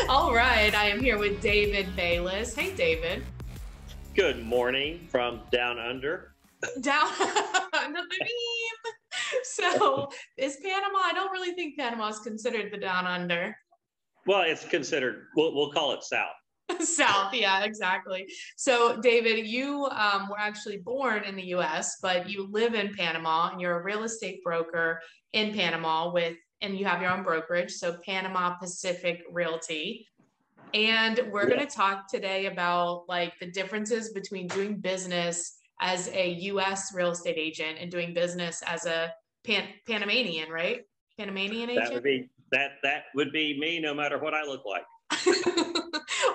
All right, I am here with David Bayliss. Hey, David. Good morning from down under. Down, another meme. So, is Panama? I don't really think Panama is considered the down under. Well, it's considered, we'll call it south. South, yeah, exactly. So, David, you were actually born in the U.S., but you live in Panama, and you're a real estate broker in Panama and you have your own brokerage, so Panama Pacific Realty. And we're going to talk today about like the differences between doing business as a U.S. real estate agent and doing business as a Panamanian, right? Panamanian agent. That would be me, no matter what I look like.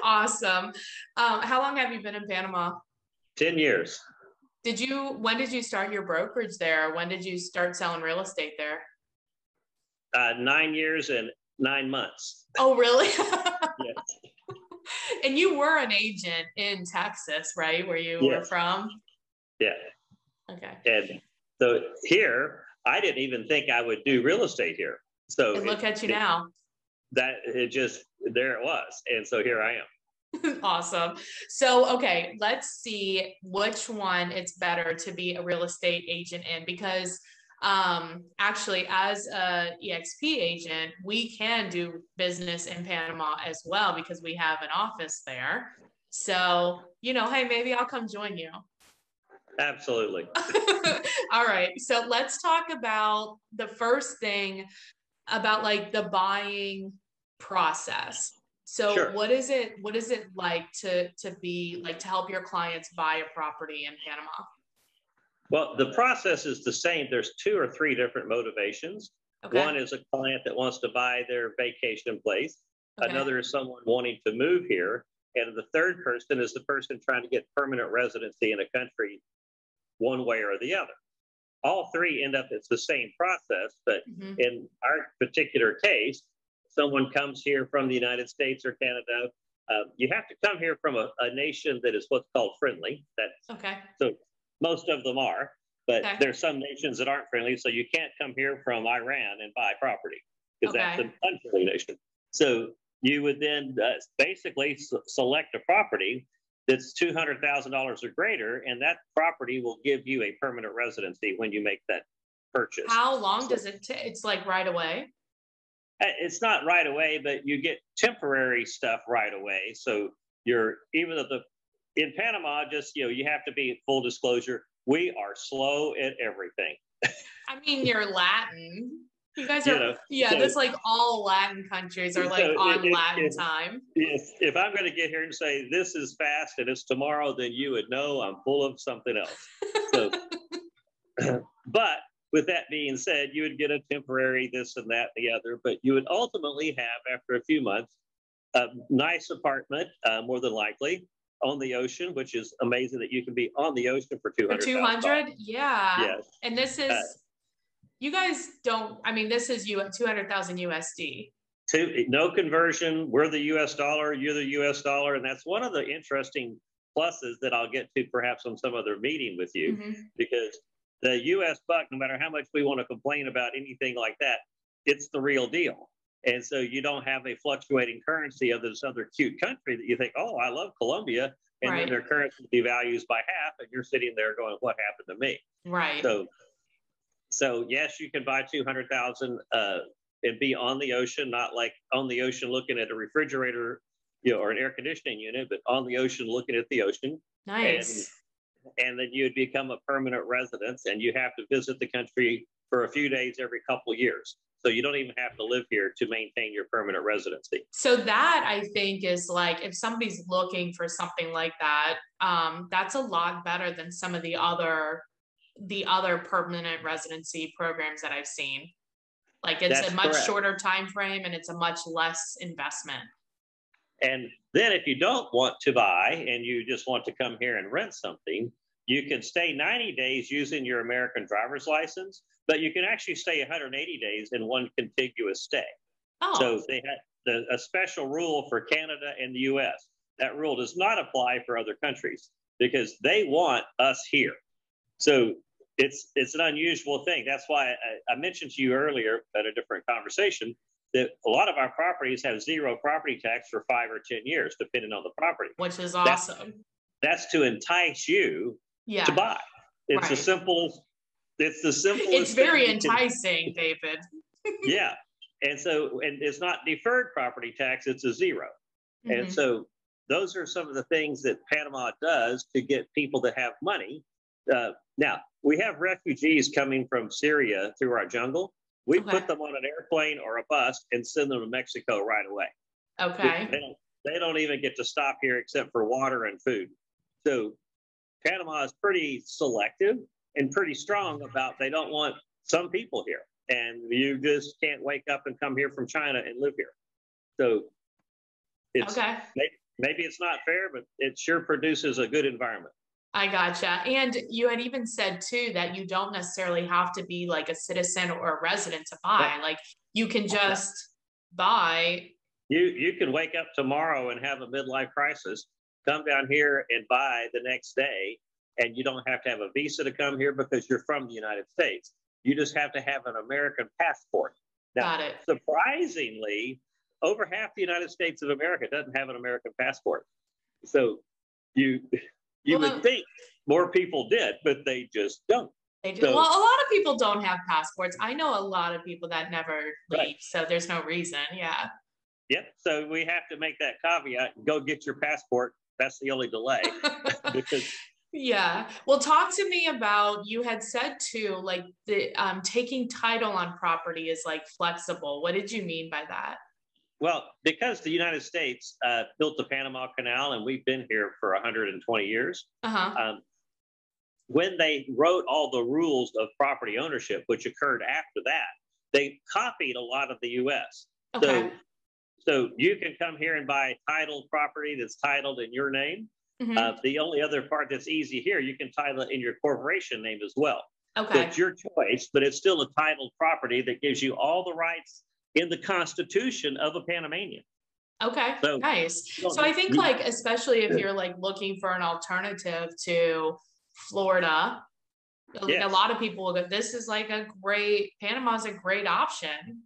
Awesome. How long have you been in Panama? 10 years. When did you start your brokerage there? When did you start selling real estate there? 9 years and 9 months. Oh, really? Yes. And you were an agent in Texas, right? Where you were from? Yeah. Okay. And so here, I didn't even think I would do real estate here. So and look at you now. There it was. And so here I am. Awesome. So, okay, let's see which one it's better to be a real estate agent in, because actually as a EXP agent, we can do business in Panama as well because we have an office there. So, hey, maybe I'll come join you. Absolutely. All right. So let's talk about the first thing about like the buying process. So sure. what is it like to help your clients buy a property in Panama? Well, the process is the same. There's 2 or 3 different motivations. Okay. One is a client that wants to buy their vacation place. Okay. Another is someone wanting to move here. And the third person is the person trying to get permanent residency in a country one way or the other. All 3 end up, it's the same process, but in our particular case, someone comes here from the United States or Canada. You have to come here from a nation that is what's called friendly. That's okay. So most of them are, but there's some nations that aren't friendly. So you can't come here from Iran and buy property because that's an unfriendly nation. So you would then basically select a property that's $200,000 or greater, and that property will give you a permanent residency when you make that purchase. How long does it take? It's like right away? It's not right away, but you get temporary stuff right away. So in Panama, just, you have to be full disclosure. We are slow at everything. I mean, you're Latin. You guys are, that's like all Latin countries are like on Latin time. If I'm going to get here and say this is fast and it's tomorrow, then you would know I'm full of something else. So, but with that being said, you would get a temporary this and that and the other, but you would ultimately have, after a few months, a nice apartment, more than likely, on the ocean, which is amazing that you can be on the ocean for $200,000. For 200, yeah. Yes. And this is. You guys don't, I mean, this is 200,000 USD. No conversion. We're the US dollar, you're the US dollar. And that's one of the interesting pluses that I'll get to perhaps on some other meeting with you, because the US buck, no matter how much we want to complain about anything like that, it's the real deal. And so you don't have a fluctuating currency of this other cute country that you think, oh, I love Colombia. And then their currency devalues by half. And you're sitting there going, what happened to me? Right. So yes, you can buy 200,000 and be on the ocean, not like on the ocean looking at a refrigerator, or an air conditioning unit, but on the ocean looking at the ocean. Nice. And then you would become a permanent resident, and you have to visit the country for a few days every couple of years. So you don't even have to live here to maintain your permanent residency. So that, I think, is like, if somebody's looking for something like that, that's a lot better than some of the other permanent residency programs that I've seen. Like it's a much shorter time frame and it's a much less investment. And then if you don't want to buy and you just want to come here and rent something, you can stay 90 days using your American driver's license, but you can actually stay 180 days in one contiguous stay. Oh. So they had a special rule for Canada and the US. That rule does not apply for other countries because they want us here. So it's an unusual thing. That's why I mentioned to you earlier at a different conversation that a lot of our properties have zero property tax for 5 or 10 years, depending on the property. Which is awesome. That's to entice you Yeah. to buy. It's Right. the simplest. It's the simplest. It's very enticing, David. Yeah. And so, and it's not deferred property tax, it's a zero. And so those are some of the things that Panama does to get people to have money. Now, we have refugees coming from Syria through our jungle. We put them on an airplane or a bus and send them to Mexico right away. Okay. They don't even get to stop here except for water and food. So Panama is pretty selective and pretty strong about they don't want some people here. And you just can't wake up and come here from China and live here. So it's maybe it's not fair, but it sure produces a good environment. I gotcha. And you had even said too that you don't necessarily have to be like a citizen or a resident to buy. Like you can just buy. You can wake up tomorrow and have a midlife crisis, come down here and buy the next day, and you don't have to have a visa to come here because you're from the United States. You just have to have an American passport. Now, Got it. Surprisingly, over half the United States of America doesn't have an American passport. So you would think more people did, but they just don't. They do. So, well, a lot of people don't have passports. I know a lot of people that never leave, so there's no reason. Yeah. Yep. So we have to make that caveat. Go get your passport. That's the only delay. Because yeah. Well, talk to me about, you had said too, like the taking title on property is like flexible. What did you mean by that? Well, because the United States built the Panama Canal and we've been here for 120 years, when they wrote all the rules of property ownership, which occurred after that, they copied a lot of the U.S. Okay. So you can come here and buy titled property that's titled in your name. The only other part that's easy here, you can title it in your corporation name as well. Okay. So it's your choice, but it's still a titled property that gives you all the rights in the Constitution of a Panamanian. Okay, so, nice. So I think like, especially if you're like looking for an alternative to Florida, a lot of people will go, this is like Panama's a great option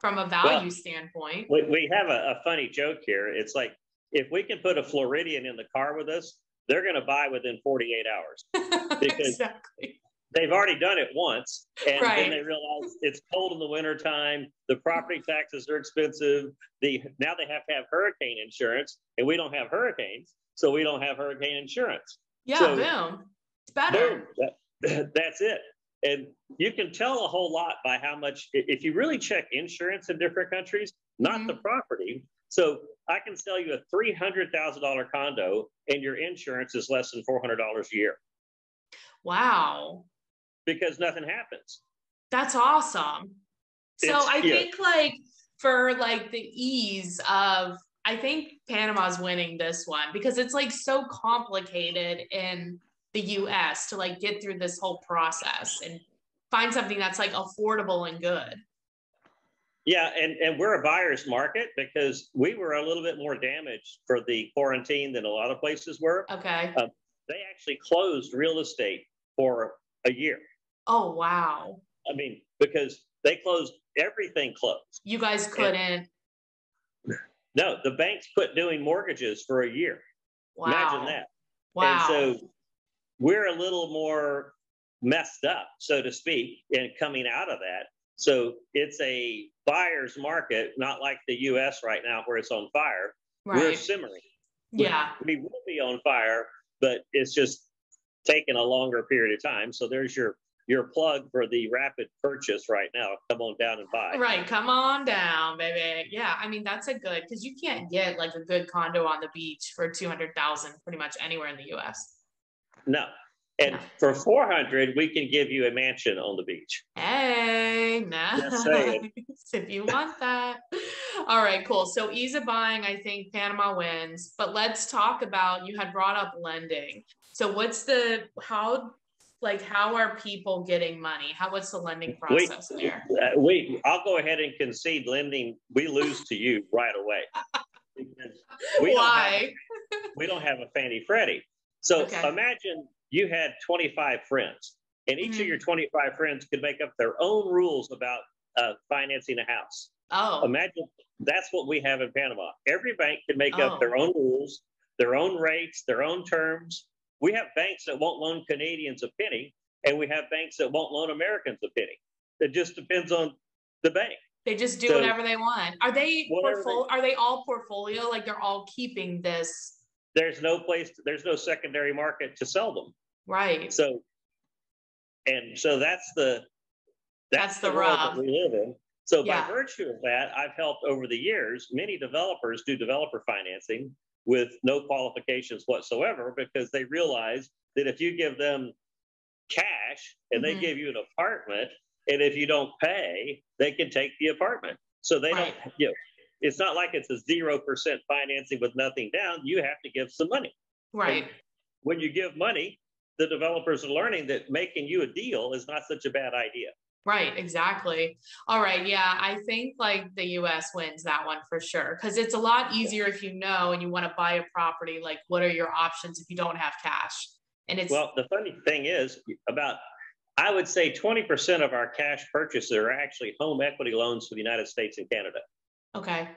from a value standpoint. We have a funny joke here. It's like, if we can put a Floridian in the car with us, they're going to buy within 48 hours. Because they've already done it once, and then they realize it's cold in the wintertime, the property taxes are expensive, now they have to have hurricane insurance, and we don't have hurricanes, so we don't have hurricane insurance. Yeah, so, boom. It's better. Boom. That's it. And you can tell a whole lot by how much, if you really check insurance in different countries, not the property. So I can sell you a $300,000 condo and your insurance is less than $400 a year. Wow. Because nothing happens. That's awesome. So I think like for like the ease of, I think Panama's winning this one because it's like so complicated in the US to like get through this whole process and find something that's like affordable and good. Yeah, and we're a buyer's market because we were a little bit more damaged for the quarantine than a lot of places were. Okay. They actually closed real estate for a year. Oh, wow. I mean, because they closed, everything closed. You guys couldn't. No, the banks quit doing mortgages for a year. Wow. Imagine that. Wow. And so we're a little more messed up, so to speak, in coming out of that. So it's a buyer's market, not like the U.S. right now where it's on fire. Right. We're simmering. Yeah. We will be on fire, but it's just taking a longer period of time. So there's your plug for the rapid purchase right now. Come on down and buy. Right. Come on down, baby. Yeah. I mean, that's a good, because you can't get like a good condo on the beach for $200,000 pretty much anywhere in the U.S. No. And for $400,000, we can give you a mansion on the beach. Hey, nice. If you want that. All right, cool. So ease of buying, I think Panama wins. But let's talk about, you had brought up lending. So how are people getting money? What's the lending process there? I'll go ahead and concede lending. We lose to you right away. Why? We don't have a Fannie Freddie. So imagine you had 25 friends, and each of your 25 friends could make up their own rules about financing a house. Oh. Imagine that's what we have in Panama. Every bank can make up their own rules, their own rates, their own terms. We have banks that won't loan Canadians a penny, and we have banks that won't loan Americans a penny. It just depends on the bank. They just do whatever they want. Are they are they all portfolio? Like they're all keeping this? There's no secondary market to sell them. Right. So that's the world that we live in. So by virtue of that, I've helped over the years, many developers do developer financing with no qualifications whatsoever, because they realize that if you give them cash and they give you an apartment, and if you don't pay, they can take the apartment. So they don't, it's not like it's a 0% financing with nothing down. You have to give some money. Right. And when you give money, the developers are learning that making you a deal is not such a bad idea. Right, exactly. All right. Yeah, I think like the US wins that one for sure, because it's a lot easier if you know and you want to buy a property, like what are your options if you don't have cash? And it's well, the funny thing is I would say 20% of our cash purchases are actually home equity loans for the United States and Canada. Okay.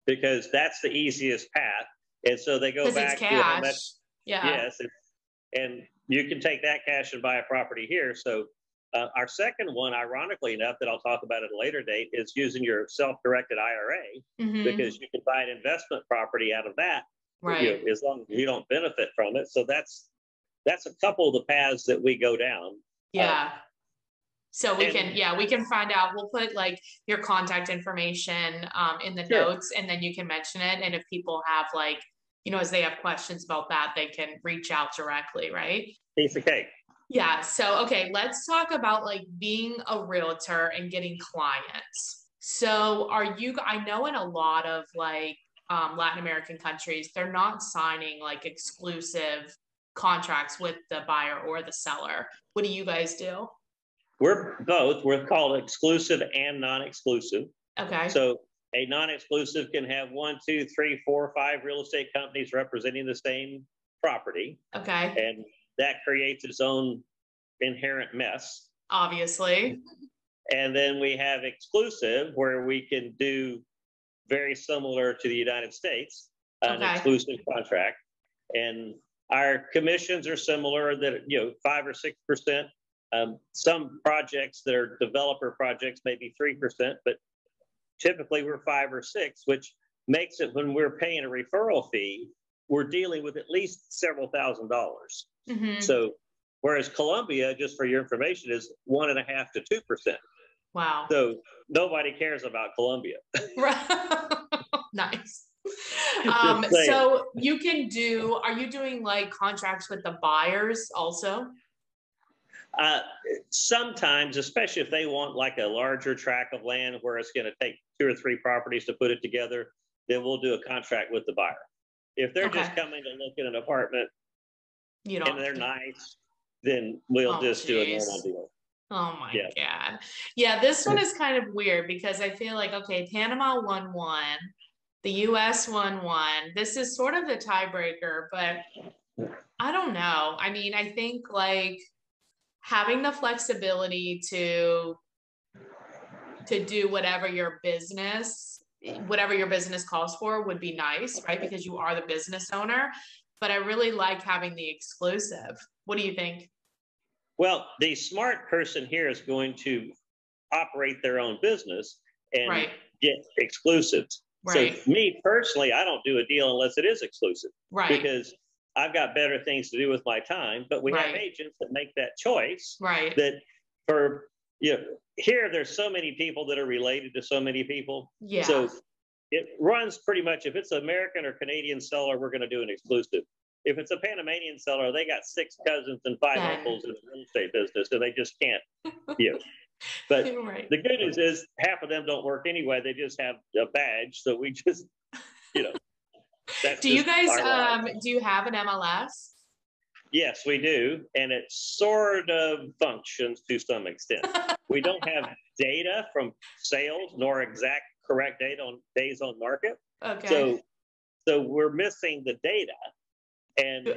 Because that's the easiest path. And so they go back to cash. Yes. And you can take that cash and buy a property here. So our second one, ironically enough, that I'll talk about at a later date, is using your self-directed IRA, because you can buy an investment property out of that, right? As long as you don't benefit from it. So that's a couple of the paths that we go down. Yeah. So we can find out. We'll put like your contact information in the notes, and then you can mention it. And if people have like, as they have questions about that, they can reach out directly, right? Piece of cake. Yeah. So, okay, let's talk about like being a realtor and getting clients. So I know in a lot of like Latin American countries, they're not signing like exclusive contracts with the buyer or the seller. What do you guys do? We're both. We're called exclusive and non-exclusive. Okay. So a non-exclusive can have 1, 2, 3, 4, 5 real estate companies representing the same property. Okay. And that creates its own inherent mess. Obviously. And then we have exclusive, where we can do very similar to the United States, an exclusive contract. And our commissions are similar, that 5 or 6%. Some projects that are developer projects, maybe 3%, but typically we're 5 or 6, which makes it, when we're paying a referral fee, we're dealing with at least several $1,000s. So whereas Colombia, just for your information, is 1.5 to 2%. Wow. So nobody cares about Colombia. Nice. So you can are you doing like contracts with the buyers also? Sometimes, especially if they want like a larger tract of land where it's going to take 2 or 3 properties to put it together, then we'll do a contract with the buyer. If they're just coming to look at an apartment and they're nice, then we'll just do a normal deal. Oh my God. Yeah, this one is kind of weird, because I feel like, okay, Panama won one, the US won one. This is sort of the tiebreaker, but I don't know. I mean, I think like having the flexibility to do whatever your business calls for would be nice, right? Because you are the business owner. But I really like having the exclusive. What do you think? Well, the smart person here is going to operate their own business and get exclusives. Right. So me personally, I don't do a deal unless it is exclusive. Right. Because I've got better things to do with my time. But we have agents that make that choice. Right. That for, here there's so many people that are related to so many people. Yeah. So it runs pretty much, if it's an American or Canadian seller, we're going to do an exclusive. If it's a Panamanian seller, they got 6 cousins and 5 uncles in the real estate business, so they just can't. But the good news is half of them don't work anyway. They just have a badge. So we just, that's do you guys, do you have an MLS? Yes, we do. And it sort of functions to some extent. We don't have data from sales nor exact correct data on days on market. Okay. So we're missing the data. And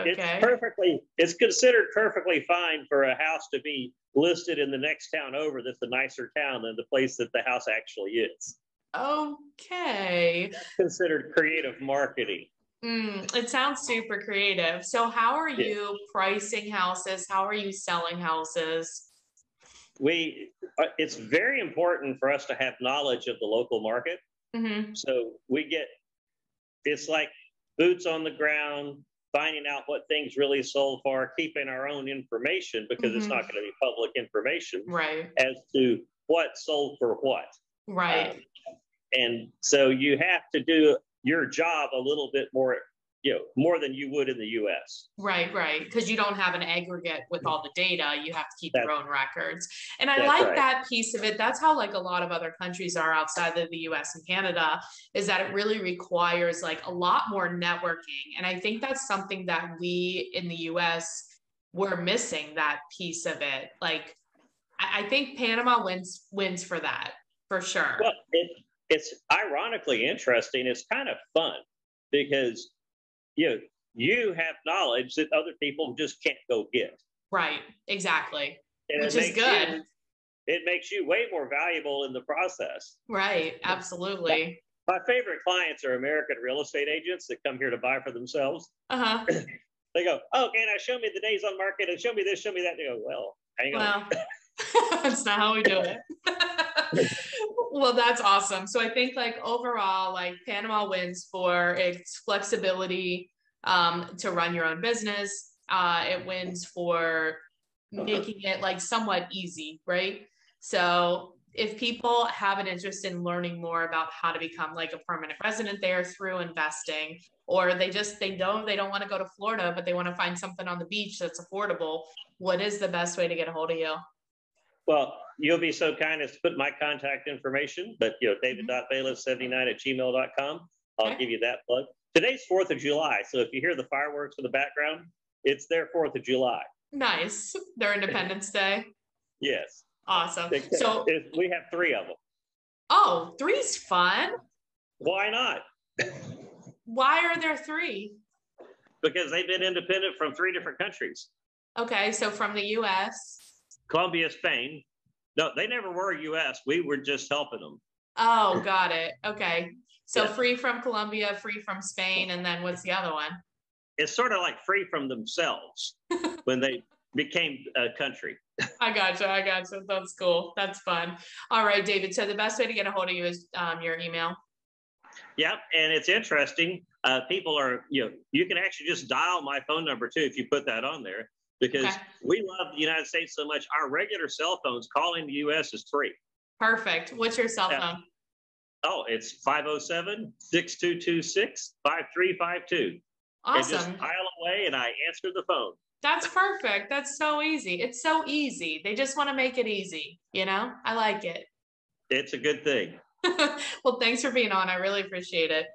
Okay. It's considered perfectly fine for a house to be listed in the next town over that's a nicer town than the place that the house actually is. Okay. That's considered creative marketing. It sounds super creative. So how are you pricing houses? How are you selling houses? It's very important for us to have knowledge of the local market. Mm-hmm. So it's like boots on the ground, finding out what things really sold for, keeping our own information because it's not going to be public information, right, as to what sold for what. Right. And so you have to do your job a little bit more, more than you would in the US. Right. Because you don't have an aggregate with all the data. You have to keep your own records. And I That's like right. that piece of it. That's how like a lot of other countries are outside of the US and Canada, is that it really requires like a lot more networking. And I think that's something that we in the US, we're missing that piece of it. Like I think Panama wins for that, for sure. Well, it's ironically interesting. It's kind of fun because you have knowledge that other people just can't go get. Right, exactly. And which is good. It makes you way more valuable in the process. Right, absolutely. My favorite clients are American real estate agents that come here to buy for themselves. Uh-huh. They go, oh, okay, now show me the days on market and show me this, show me that. They go, well, hang on. That's not how we do it. Well, that's awesome. So I think like overall, like Panama wins for its flexibility to run your own business. It wins for making it like somewhat easy, right? So if people have an interest in learning more about how to become like a permanent resident there through investing, or they don't want to go to Florida, but they want to find something on the beach that's affordable, what is the best way to get a hold of you? Well, you'll be so kind as to put my contact information, but david.bayliss79@gmail.com. I'll give you that plug. Today's 4th of July, so if you hear the fireworks in the background, it's their 4th of July. Nice. Their Independence Day. Yes. Awesome. So we have 3 of them. Oh, 3's fun. Why not? Why are there 3? Because they've been independent from 3 different countries. Okay, so from the U.S. Colombia, Spain. No, they never were U.S. We were just helping them. Oh, got it. Okay. So free from Colombia, free from Spain, and then what's the other one? It's sort of like free from themselves when they became a country. I gotcha. That's cool. That's fun. All right, David. So the best way to get a hold of you is your email. Yep. And it's interesting. People are, you can actually just dial my phone number too if you put that on there, because we love the United States so much. Our regular cell phones calling the U.S. is free. Perfect. What's your cell phone? Oh, it's 507-6226-5352. Awesome. And just dial away and I answer the phone. That's perfect. That's so easy. It's so easy. They just want to make it easy. I like it. It's a good thing. Well, thanks for being on. I really appreciate it.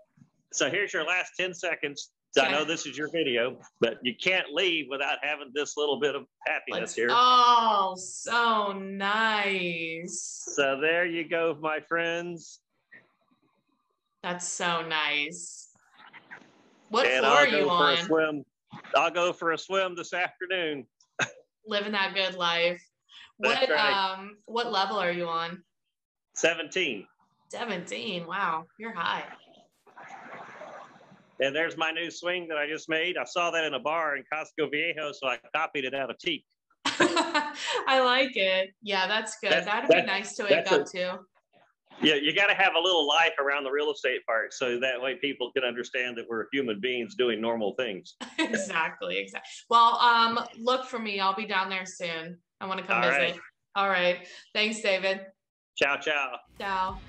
So here's your last 10 seconds. I know this is your video, but you can't leave without having this little bit of happiness here. Oh, so nice. So there you go, my friends. That's so nice. What floor are you on? I'll go for a swim this afternoon. Living that good life. That's right. What level are you on? 17. 17. Wow, you're high. And there's my new swing that I just made. I saw that in a bar in Costco Viejo, so I copied it out of teak. I like it. Yeah, that's good. That'd be nice to wake up to. Yeah, you got to have a little life around the real estate part, so that way people can understand that we're human beings doing normal things. Exactly. Well, look for me. I'll be down there soon. I want to come visit. Right. All right. Thanks, David. Ciao, ciao. Ciao.